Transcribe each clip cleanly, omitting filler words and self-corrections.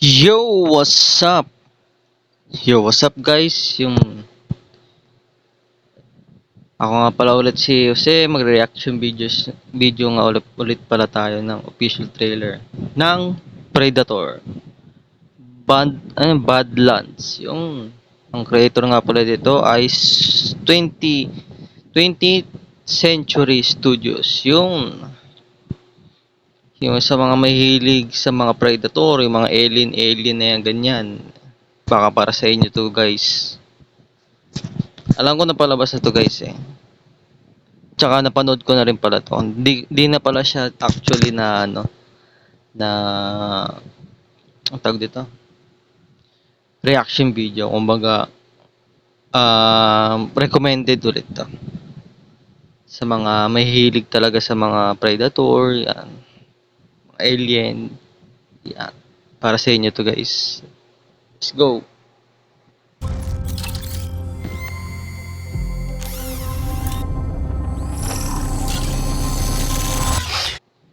Yo, what's up? Yo, what's up guys? Ako nga pala ulit si Jose, mag-reaction video nga ulit pala tayo ng official trailer ng Predator. Badlands. Ang creator nga pala dito ay 20th Century Studios. Yung sa mga mahilig sa mga Predator, yung mga alien na yan, ganyan. Baka para sa inyo to guys. Alam ko na palabas na to guys eh. Tsaka napanood ko na rin pala to. Di na pala siya actually na na ang tawag dito. Reaction video. Kumbaga recommended ulit to. Sa mga mahihilig talaga sa mga predator, yan. Mga alien, yan. Para sa inyo to guys. Let's go.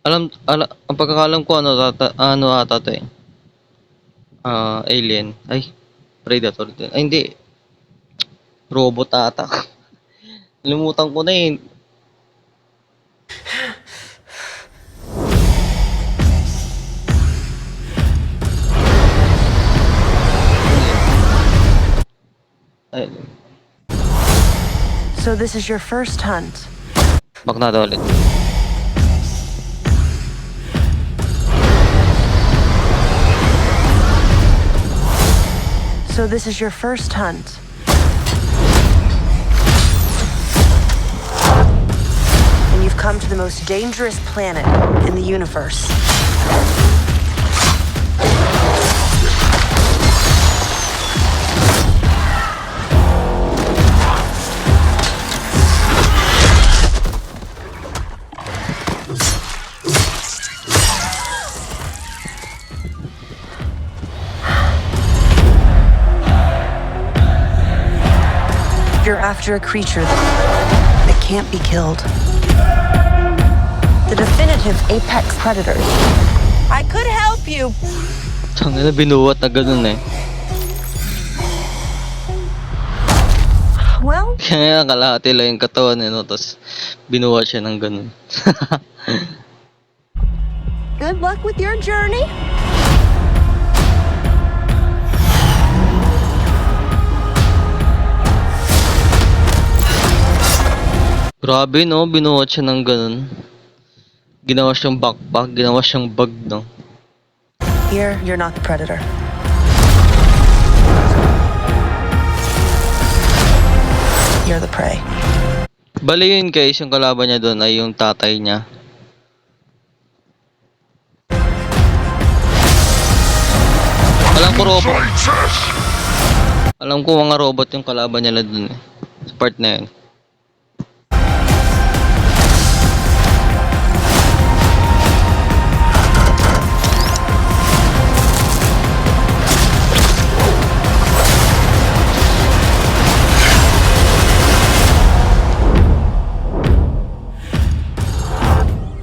Ang pagkakalam ko ano ata to eh. Alien. Ay, Predator din. Ay, hindi. Robot ata. Limutan ko na eh. Ay, So this is your first hunt. back na ulit. So this is your first hunt. And you've come to the most dangerous planet in the universe. You're after a creature that can't be killed. The definitive apex predators. I could help you. Tangina na binuwat na ganun eh. Well, Kaya kalahati lang yung katawan eh, no? Tapos binuwat siya ng ganun. good luck with your journey. Grabe no, binuwat siya ng ganun. Ginawa siyang backpack, ginawa siyang bag no. Here, you're not the predator. You're the prey. Bali yun guys, yung kalaban niya doon ay yung tatay niya. Alam ko robot. Alam ko mga robot yung kalaban nila doon eh. Sa part na yun.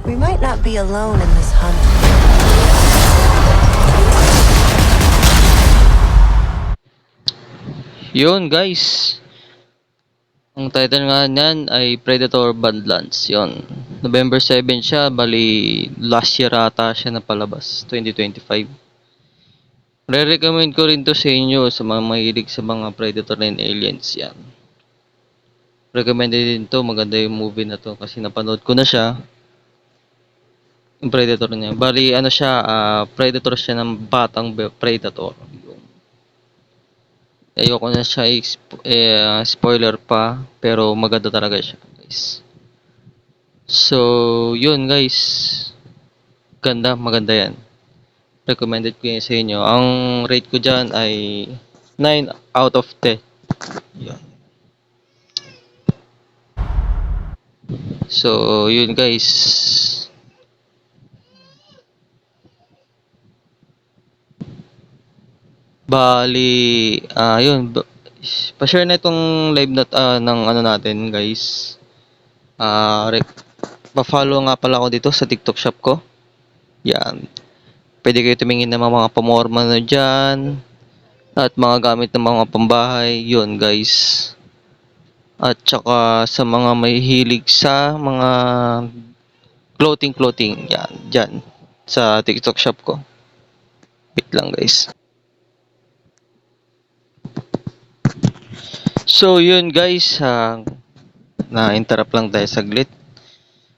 We might not be alone in this hunt. Yun guys. Ang title nga niyan ay Predator Badlands. Yun. November 7 siya. Bali last year ata siya napalabas. 2025. Re-recommend ko rin to sa inyo sa mga mahilig sa mga Predator and Aliens. Yan. Recommended din to. Maganda yung movie na to kasi napanood ko na siya. Yung Predator niya. Bali ano siya, Predator siya ng batang Predator. Ayoko na siya spoiler pa, pero maganda talaga siya, guys. So, yun guys. Maganda yan. Recommended ko yan sa inyo. Ang rate ko dyan ay 9 out of 10. Yun. So, yun guys. Bali, yun. Pa-share na itong live ng ano natin, guys. Pa-follow nga pala ako dito sa TikTok shop ko. Yan. Pwede kayo tumingin ng mga pamorma na dyan. At mga gamit ng mga pambahay. Yun guys. At saka sa mga may hilig sa mga clothing. Yan. Dyan. Sa TikTok shop ko. Wait lang guys. So yun guys. Na-interrupt lang tayo saglit.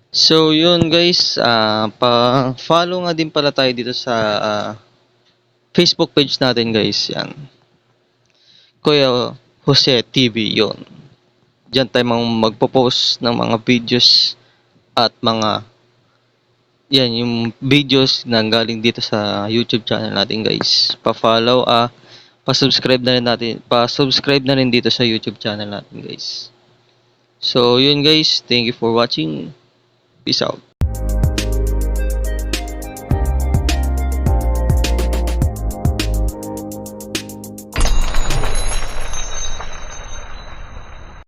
So yun guys, pa-follow nga din pala tayo dito sa Facebook page natin guys, yan. Kuya Jose TV, yun. Diyan tayo magpo-post ng mga videos at mga yan, yung videos na galing dito sa YouTube channel natin guys. Pa-follow, pa-subscribe na rin natin, pa-subscribe na rin dito sa YouTube channel natin guys. So yun guys, thank you for watching. Peace out.